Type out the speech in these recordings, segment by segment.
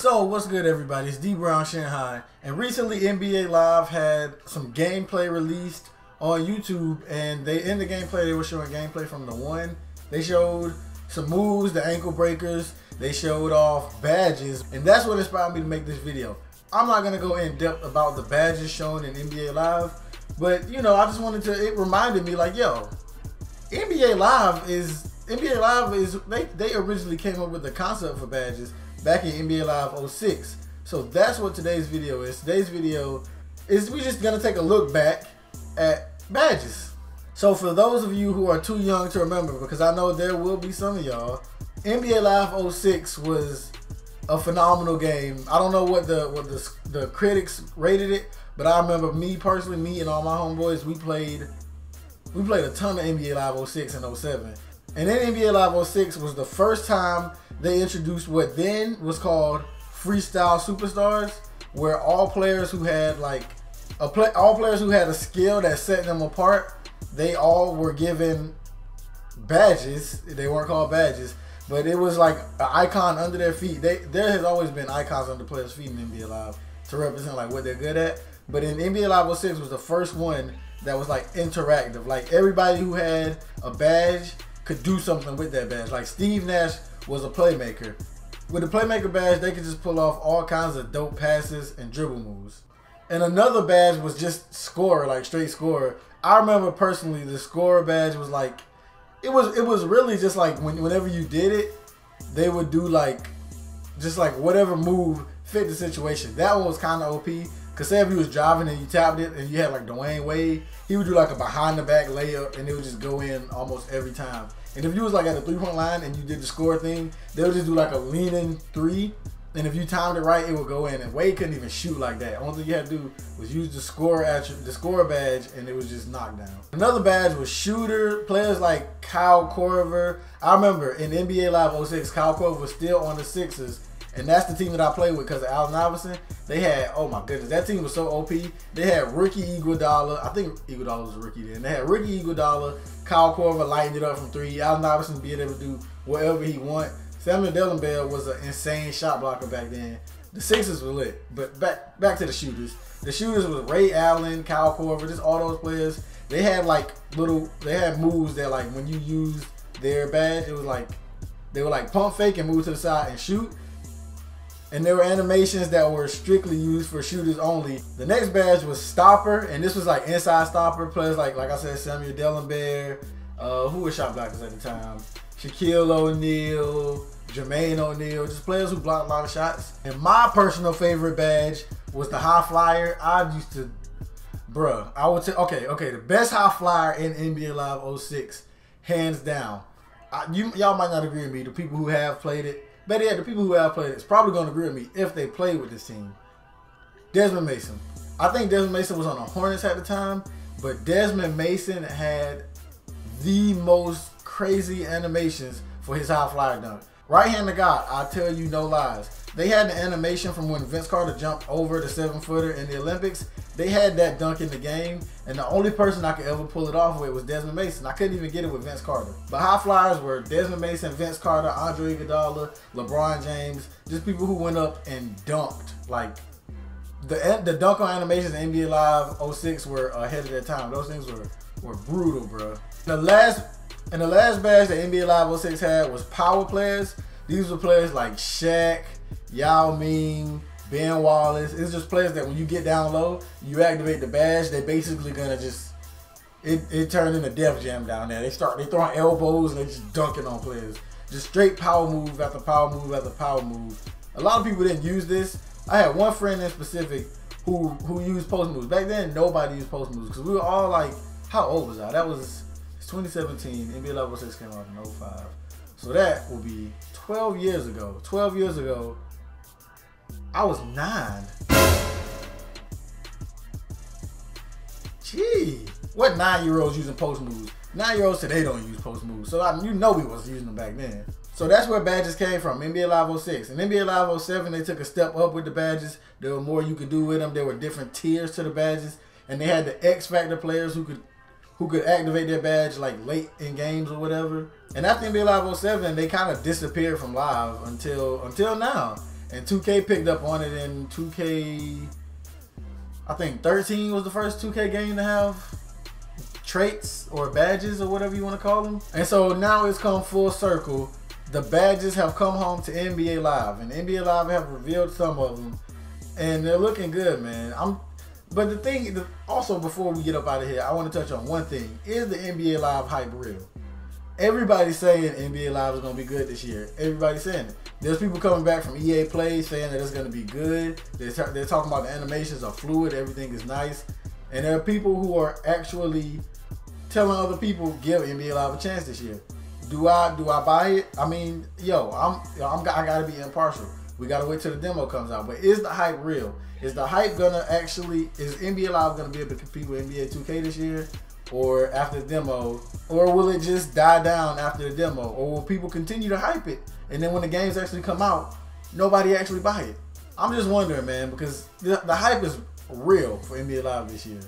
So what's good, everybody? It's D Brown Shanghai, and recently NBA Live had some gameplay released on YouTube, and in the gameplay they were showing gameplay from the one. They showed some moves, the ankle breakers. They showed off badges, and that's what inspired me to make this video. I'm not gonna go in depth about the badges shown in NBA Live, but I just wanted to. It reminded me, like, yo, NBA Live is they originally came up with the concept for badges back in NBA Live 06. So that's what today's video is. Today's video is we're just gonna take a look back at badges. So for those of you who are too young to remember, because I know there will be some of y'all, NBA Live 06 was a phenomenal game. I don't know what the critics rated it, but I remember me personally, me and all my homeboys, we played a ton of NBA Live 06 and 07. And then NBA Live 06 was the first time they introduced what then was called Freestyle Superstars, where all players who had a skill that set them apart, they all were given badges. They weren't called badges, but it was like an icon under their feet. There has always been icons under players' feet in NBA Live to represent like what they're good at. But in NBA Live 06 was the first one that was like interactive. Like everybody who had a badge could do something with that badge. Like Steve Nash was a playmaker. With the playmaker badge, they could just pull off all kinds of dope passes and dribble moves. And another badge was just scorer, like straight scorer. I remember personally the scorer badge was like, it was really just like whenever you did it, they would do like just like whatever move fit the situation. That one was kind of OP. Cause say if you was driving and you tapped it and you had like Dwayne Wade, he would do like a behind the back layup and it would just go in almost every time. And if you was like at the 3-point line and you did the score thing, they would just do like a leaning three. And if you timed it right, it would go in. And Wade couldn't even shoot like that. Only thing you had to do was use the score badge, and it was just knocked down. Another badge was shooter. Players like Kyle Korver. I remember in NBA Live 06, Kyle Korver was still on the Sixers. And that's the team that I played with because of Allen Iverson. They had, oh my goodness, that team was so OP. They had Ricky Iguodala. I think Iguodala was a rookie then. They had Ricky Iguodala. Kyle Korver lightened it up from three. Allen Iverson being able to do whatever he want. Samuel Dellenbell was an insane shot blocker back then. The Sixers were lit. But back to the shooters. The shooters was Ray Allen, Kyle Korver, just all those players. They had like they had moves that like when you used their badge, it was like, they were like pump fake and move to the side and shoot. And there were animations that were strictly used for shooters only. The next badge was stopper, and this was like inside stopper. Players like I said, Samuel Dellenbell, who was shot blockers at the time? Shaquille O'Neal, Jermaine O'Neal, just players who blocked a lot of shots. And my personal favorite badge was the high flyer. I used to, I would say, okay, the best high flyer in NBA Live 06, hands down. Y'all might not agree with me, the people who have played it. But yeah, the people who have played it is probably going to agree with me if they played with this team. Desmond Mason. I think Desmond Mason was on the Hornets at the time, but Desmond Mason had the most crazy animations for his high flyer dunk. Right hand to God, I tell you no lies. They had the animation from when Vince Carter jumped over the 7-footer in the Olympics. They had that dunk in the game, and the only person I could ever pull it off with was Desmond Mason. I couldn't even get it with Vince Carter. But high flyers were Desmond Mason, Vince Carter, Andre Iguodala, LeBron James, just people who went up and dunked. Like the dunk on animations in NBA Live 06 were ahead of their time. Those things were brutal, bro. The last badge that NBA Live 06 had was power players. These were players like Shaq, Yao Ming, Ben Wallace. It's just players that when you get down low, you activate the badge, they basically gonna just, it turned into Def Jam down there. They throwing elbows and they just dunking on players. Just straight power move after power move after power move. A lot of people didn't use this. I had one friend in specific who used post moves. Back then, nobody used post moves because we were all like, how old was I? That was 2017. NBA Live 06 came out in 05. So that will be 12 years ago. 12 years ago, I was 9. Gee, what 9-year-olds using post moves? 9-year-olds today don't use post moves. So we was using them back then. So that's where badges came from, NBA Live 06. In NBA Live 07, they took a step up with the badges. There were more you could do with them. There were different tiers to the badges. And they had the X Factor players who could activate their badge like late in games or whatever. And after NBA Live 07, they kind of disappeared from live until now. And 2K picked up on it in 2K, I think 13 was the first 2K game to have traits or badges or whatever you want to call them. And so now it's come full circle. The badges have come home to NBA Live, and NBA Live have revealed some of them, and they're looking good, man. But the thing, also before we get up out of here, I want to touch on one thing. Is the NBA Live hype real? Everybody's saying NBA Live is going to be good this year. Everybody's saying it. There's people coming back from EA Play saying that it's going to be good. They're talking about the animations are fluid, everything is nice. And there are people who are actually telling other people, give NBA Live a chance this year. Do I buy it? I mean, yo, I gotta be impartial. We gotta wait till the demo comes out. But is the hype real? Is the hype gonna actually? Is NBA Live gonna be able to compete with NBA 2K this year, or after the demo, or will it just die down after the demo, or will people continue to hype it and then when the games actually come out, nobody actually buy it? I'm just wondering, man, because the hype is real for NBA Live this year.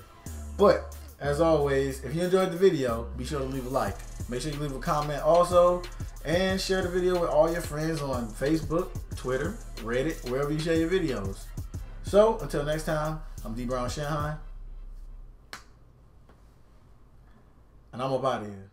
But as always, if you enjoyed the video, be sure to leave a like. Make sure you leave a comment also, and share the video with all your friends on Facebook, Twitter, Reddit, wherever you share your videos. So, until next time, I'm D Brown Shanghai, and I'm up out of here.